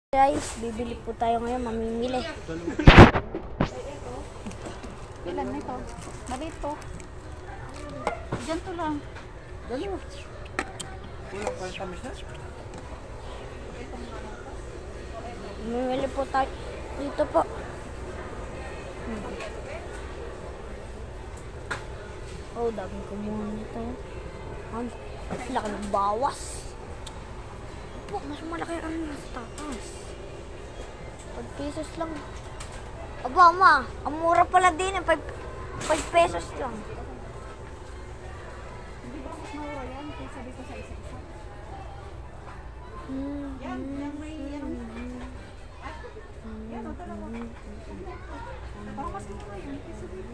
Guys, bibili po tayo ngayon, mamimili. Ilan na ito? Maliit to. Diyan to lang. Dalawa. Kulang pa yung tamis na. Mamimili po tayo. Dito po. Oh, daming kumuha nito. Ang laki ng bawas. Po, mas malaki ang nasa taas. 5 pesos lang. Aba, ma, ang mura pala din. 5 pesos lang. Hindi ba mas mura yan? Kaya sabi ko sa isa-isa. Yan may yan. Yan o, talaga. Parang mas mura yan. Kaya sabi ko.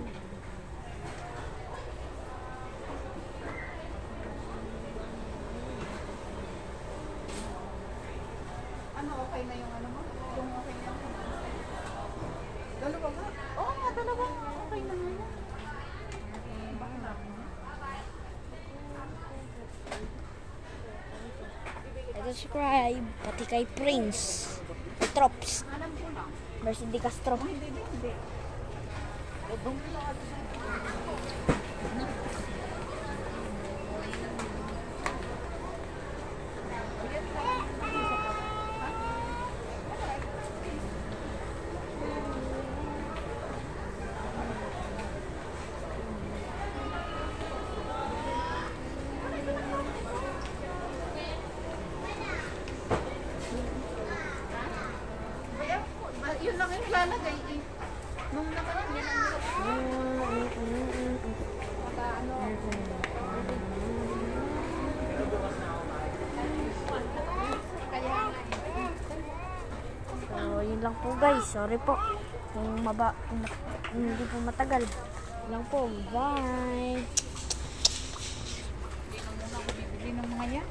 Ano, okay na yung ano mo? Yung okay na yung dalawa nga? Oo nga, dalawa nga. Okay na nga yan. Subscribe, pati kay Prince. Kay Trops. Alam ko lang. Mercedes Castro. Hindi. Yun lang yung lalagay eh. Nung naman yan So, yun lang po guys. Sorry po. Kung hindi po matagal. Yun lang po. Bye! Hindi na muna ako bibili ng mga yan.